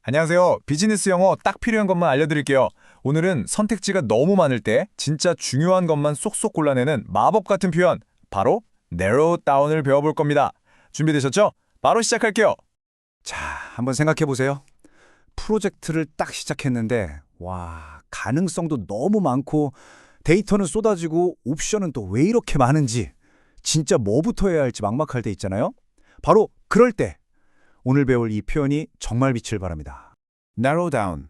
안녕하세요. 비즈니스 영어 딱 필요한 것만 알려드릴게요. 오늘은 선택지가 너무 많을 때 진짜 중요한 것만 쏙쏙 골라내는 마법 같은 표현, 바로 narrow down을 배워볼 겁니다. 준비되셨죠? 바로 시작할게요. 자, 한번 생각해 보세요. 프로젝트를 딱 시작했는데, 와, 가능성도 너무 많고, 데이터는 쏟아지고, 옵션은 또 왜 이렇게 많은지, 진짜 뭐부터 해야 할지 막막할 때 있잖아요? 바로 그럴 때, 오늘 배울 이 표현이 정말 빛을 발합니다. narrow down.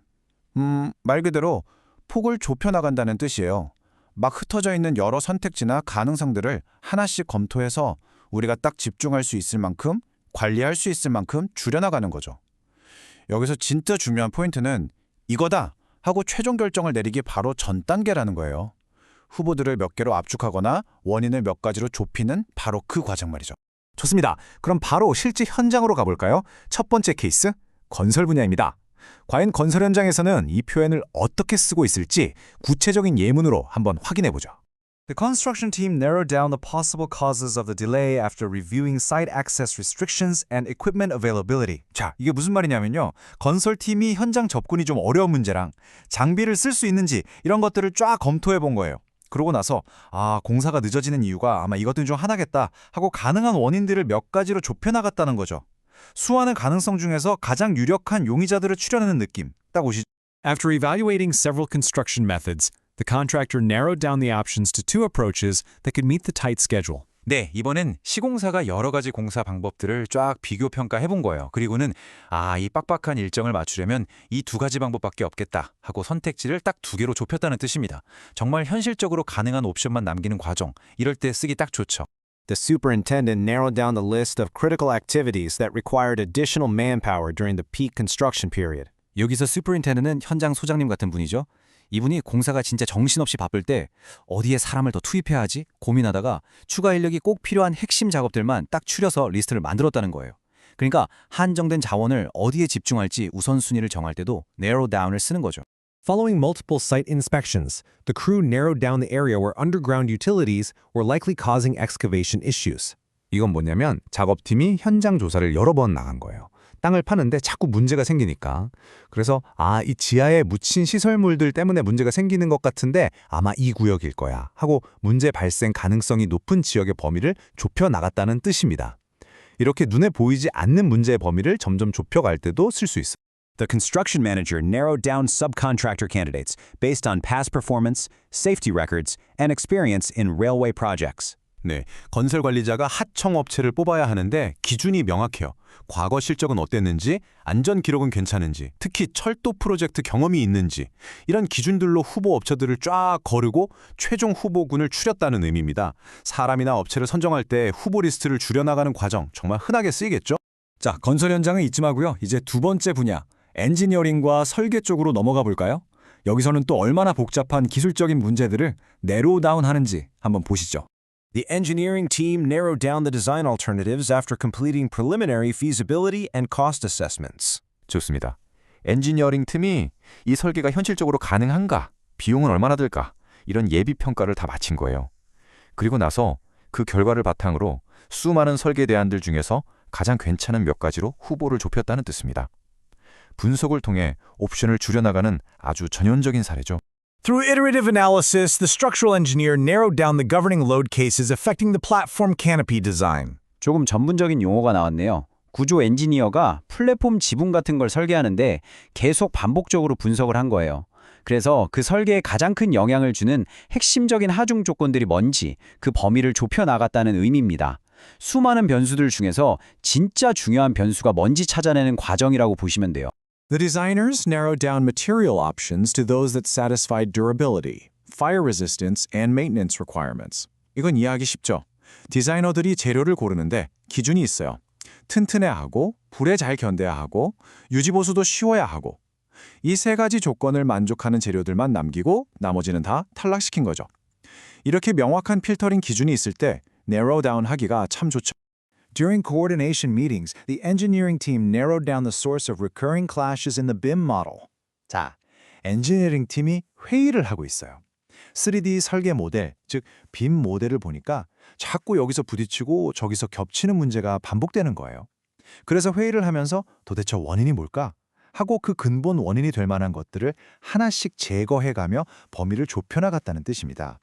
말 그대로 폭을 좁혀 나간다는 뜻이에요. 막 흩어져 있는 여러 선택지나 가능성들을 하나씩 검토해서 우리가 딱 집중할 수 있을 만큼, 관리할 수 있을 만큼 줄여나가는 거죠. 여기서 진짜 중요한 포인트는 이거다 하고 최종 결정을 내리기 바로 전 단계라는 거예요. 후보들을 몇 개로 압축하거나 원인을 몇 가지로 좁히는 바로 그 과정 말이죠. 좋습니다. 그럼 바로 실제 현장으로 가볼까요? 첫 번째 케이스, 건설 분야입니다. 과연 건설 현장에서는 이 표현을 어떻게 쓰고 있을지 구체적인 예문으로 한번 확인해보죠. The construction team narrowed down the possible causes of the delay after reviewing site access restrictions and equipment availability. 자, 이게 무슨 말이냐면요. 건설팀이 현장 접근이 좀 어려운 문제랑 장비를 쓸 수 있는지 이런 것들을 쫙 검토해 본 거예요. 그러고 나서 공사가 늦어지는 이유가 아마 이것 중 하나겠다 하고 가능한 원인들을 몇 가지로 좁혀나갔다는 거죠. 수많은 가능성 중에서 가장 유력한 용의자들을 추려내는 느낌. 딱 오시죠. After evaluating several construction methods, the contractor narrowed down the options to two approaches that could meet the tight schedule. 네, 이번엔 시공사가 여러 가지 공사 방법들을 쫙 비교 평가해 본 거예요. 그리고는 이 빡빡한 일정을 맞추려면 이 두 가지 방법밖에 없겠다 하고 선택지를 딱 두 개로 좁혔다는 뜻입니다. 정말 현실적으로 가능한 옵션만 남기는 과정, 이럴 때 쓰기 딱 좋죠. The superintendent narrowed down the list of critical activities that required additional manpower during the peak construction period. 여기서 슈퍼인텐던트는 현장 소장님 같은 분이죠. 이분이 공사가 진짜 정신없이 바쁠 때 어디에 사람을 더 투입해야 하지 고민하다가 추가 인력이 꼭 필요한 핵심 작업들만 딱 추려서 리스트를 만들었다는 거예요. 그러니까 한정된 자원을 어디에 집중할지 우선순위를 정할 때도 narrow down을 쓰는 거죠. Following multiple site inspections, the crew narrowed down the area where underground utilities were likely causing excavation issues. 이건 뭐냐면 작업팀이 현장 조사를 여러 번 나간 거예요. 땅을 파는데 자꾸 문제가 생기니까. 그래서 이 지하에 묻힌 시설물들 때문에 문제가 생기는 것 같은데 아마 이 구역일 거야 하고 문제 발생 가능성이 높은 지역의 범위를 좁혀 나갔다는 뜻입니다. 이렇게 눈에 보이지 않는 문제의 범위를 점점 좁혀갈 때도 쓸 수 있어요. The construction manager narrowed down subcontractor candidates based on past performance, safety records, and experience in railway projects. 네, 건설 관리자가 하청업체를 뽑아야 하는데 기준이 명확해요. 과거 실적은 어땠는지, 안전 기록은 괜찮은지, 특히 철도 프로젝트 경험이 있는지 이런 기준들로 후보 업체들을 쫙 거르고 최종 후보군을 추렸다는 의미입니다. 사람이나 업체를 선정할 때 후보 리스트를 줄여나가는 과정 정말 흔하게 쓰이겠죠? 자, 건설 현장은 잊지 마고요. 이제 두 번째 분야, 엔지니어링과 설계 쪽으로 넘어가 볼까요? 여기서는 또 얼마나 복잡한 기술적인 문제들을 narrow down 하는지 한번 보시죠. The engineering team narrowed down the design alternatives after completing preliminary feasibility and cost assessments. 좋습니다. 엔지니어링 팀이 이 설계가 현실적으로 가능한가, 비용은 얼마나 들까 이런 예비 평가를 다 마친 거예요. 그리고 나서 그 결과를 바탕으로 수많은 설계 대안들 중에서 가장 괜찮은 몇 가지로 후보를 좁혔다는 뜻입니다. 분석을 통해 옵션을 줄여나가는 아주 전형적인 사례죠. Through iterative analysis, the structural engineer narrowed down the governing load cases affecting the platform canopy design. 조금 전문적인 용어가 나왔네요. 구조 엔지니어가 플랫폼 지붕 같은 걸 설계하는데 계속 반복적으로 분석을 한 거예요. 그래서 그 설계에 가장 큰 영향을 주는 핵심적인 하중 조건들이 뭔지 그 범위를 좁혀 나갔다는 의미입니다. 수많은 변수들 중에서 진짜 중요한 변수가 뭔지 찾아내는 과정이라고 보시면 돼요. The designers narrowed down material options to those that satisfied durability, fire resistance, and maintenance requirements. 이건 이해하기 쉽죠? 디자이너들이 재료를 고르는데 기준이 있어요. 튼튼해야 하고, 불에 잘 견뎌야 하고, 유지보수도 쉬워야 하고. 이 세 가지 조건을 만족하는 재료들만 남기고 나머지는 다 탈락시킨 거죠. 이렇게 명확한 필터링 기준이 있을 때 narrow down 하기가 참 좋죠. During coordination meetings, the engineering team narrowed down the source of recurring clashes in the BIM model. 자, 엔지니어링 팀이 회의를 하고 있어요. 3D 설계 모델, 즉 BIM 모델을 보니까 자꾸 여기서 부딪히고 저기서 겹치는 문제가 반복되는 거예요. 그래서 회의를 하면서 도대체 원인이 뭘까? 하고 그 근본 원인이 될 만한 것들을 하나씩 제거해가며 범위를 좁혀나갔다는 뜻입니다.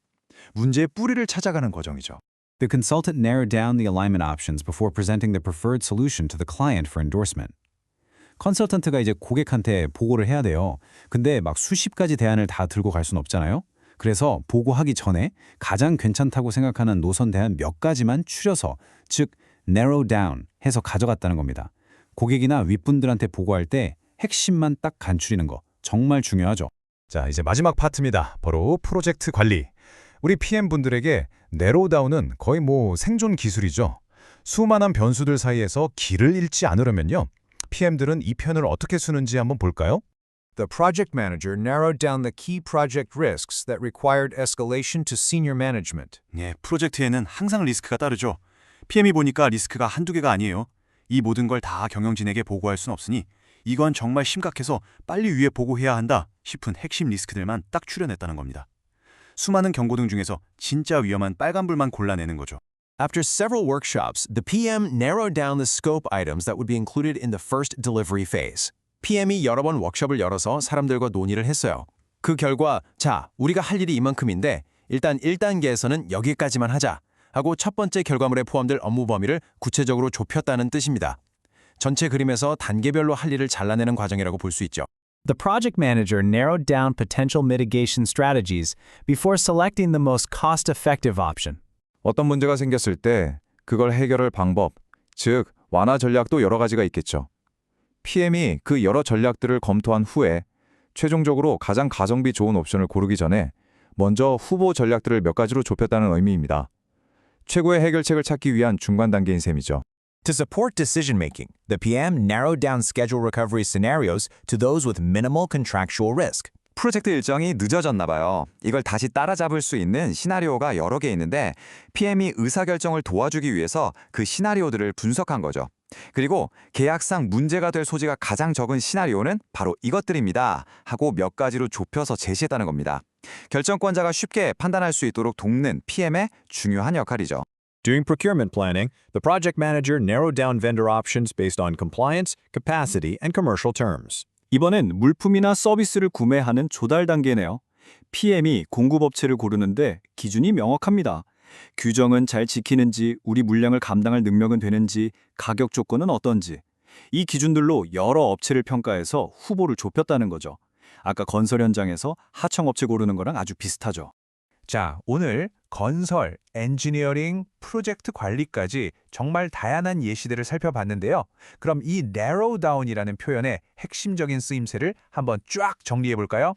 문제의 뿌리를 찾아가는 과정이죠. The consultant narrowed down the alignment options before presenting the preferred solution to the client for endorsement. 컨설턴트가 이제 고객한테 보고를 해야 돼요. 근데 막 수십 가지 대안을 다 들고 갈 수는 없잖아요. 그래서 보고하기 전에 가장 괜찮다고 생각하는 노선 대안 몇 가지만 추려서, 즉 narrow down 해서 가져갔다는 겁니다. 고객이나 윗분들한테 보고할 때 핵심만 딱 간추리는 거 정말 중요하죠. 자, 이제 마지막 파트입니다. 바로 프로젝트 관리. 우리 PM분들에게 내로우다운은 거의 생존 기술이죠. 수많은 변수들 사이에서 길을 잃지 않으려면요. PM들은 이 편을 어떻게 쓰는지 한번 볼까요? The project manager narrowed down the key project risks that required escalation to senior management. 예, 프로젝트에는 항상 리스크가 따르죠. PM이 보니까 리스크가 한두 개가 아니에요. 이 모든 걸 다 경영진에게 보고할 순 없으니 이건 정말 심각해서 빨리 위에 보고해야 한다 싶은 핵심 리스크들만 딱 추려냈다는 겁니다. 수많은 경고등 중에서 진짜 위험한 빨간불만 골라내는 거죠. After several workshops, the PM narrowed down the scope items that would be included in the first delivery phase. PM이 여러 번 워크숍을 열어서 사람들과 논의를 했어요. 그 결과, 자, 우리가 할 일이 이만큼인데 일단 1단계에서는 여기까지만 하자 하고 첫 번째 결과물에 포함될 업무 범위를 구체적으로 좁혔다는 뜻입니다. 전체 그림에서 단계별로 할 일을 잘라내는 과정이라고 볼 수 있죠. The project manager narrowed down potential mitigation strategies before selecting the most cost-effective option. 어떤 문제가 생겼을 때 그걸 해결할 방법, 즉 완화 전략도 여러 가지가 있겠죠. PM이 그 여러 전략들을 검토한 후에 최종적으로 가장 가성비 좋은 옵션을 고르기 전에 먼저 후보 전략들을 몇 가지로 좁혔다는 의미입니다. 최고의 해결책을 찾기 위한 중간 단계인 셈이죠. To support decision-making, the PM narrowed down schedule recovery scenarios to those with minimal contractual risk. 프로젝트 일정이 늦어졌나 봐요. 이걸 다시 따라잡을 수 있는 시나리오가 여러 개 있는데 PM이 의사결정을 도와주기 위해서 그 시나리오들을 분석한 거죠. 그리고 계약상 문제가 될 소지가 가장 적은 시나리오는 바로 이것들입니다 하고 몇 가지로 좁혀서 제시했다는 겁니다. 결정권자가 쉽게 판단할 수 있도록 돕는 PM의 중요한 역할이죠. During procurement planning, the project manager narrowed down vendor options based on compliance, capacity, and commercial terms. 이번엔 물품이나 서비스를 구매하는 조달 단계네요. PM이 공급업체를 고르는데 기준이 명확합니다. 규정은 잘 지키는지, 우리 물량을 감당할 능력은 되는지, 가격 조건은 어떤지. 이 기준들로 여러 업체를 평가해서 후보를 좁혔다는 거죠. 아까 건설 현장에서 하청업체 고르는 거랑 아주 비슷하죠. 자, 오늘 건설, 엔지니어링, 프로젝트 관리까지 정말 다양한 예시들을 살펴봤는데요. 그럼 이 narrow down이라는 표현의 핵심적인 쓰임새를 한번 쫙 정리해 볼까요?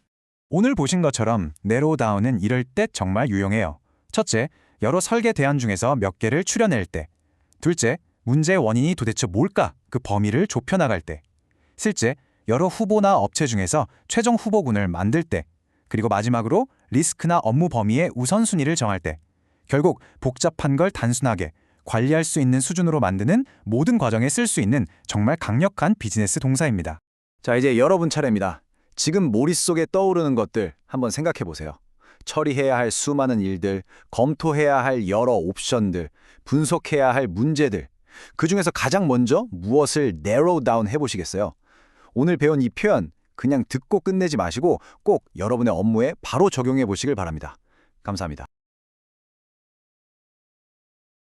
오늘 보신 것처럼 narrow down은 이럴 때 정말 유용해요. 첫째, 여러 설계 대안 중에서 몇 개를 추려낼 때. 둘째, 문제의 원인이 도대체 뭘까? 그 범위를 좁혀나갈 때. 셋째, 여러 후보나 업체 중에서 최종 후보군을 만들 때. 그리고 마지막으로 리스크나 업무 범위의 우선순위를 정할 때. 결국 복잡한 걸 단순하게 관리할 수 있는 수준으로 만드는 모든 과정에 쓸 수 있는 정말 강력한 비즈니스 동사입니다. 자, 이제 여러분 차례입니다. 지금 머릿속에 떠오르는 것들 한번 생각해 보세요. 처리해야 할 수많은 일들, 검토해야 할 여러 옵션들, 분석해야 할 문제들. 그중에서 가장 먼저 무엇을 narrow down 해보시겠어요? 오늘 배운 이 표현 그냥 듣고 끝내지 마시고 꼭 여러분의 업무에 바로 적용해 보시길 바랍니다. 감사합니다.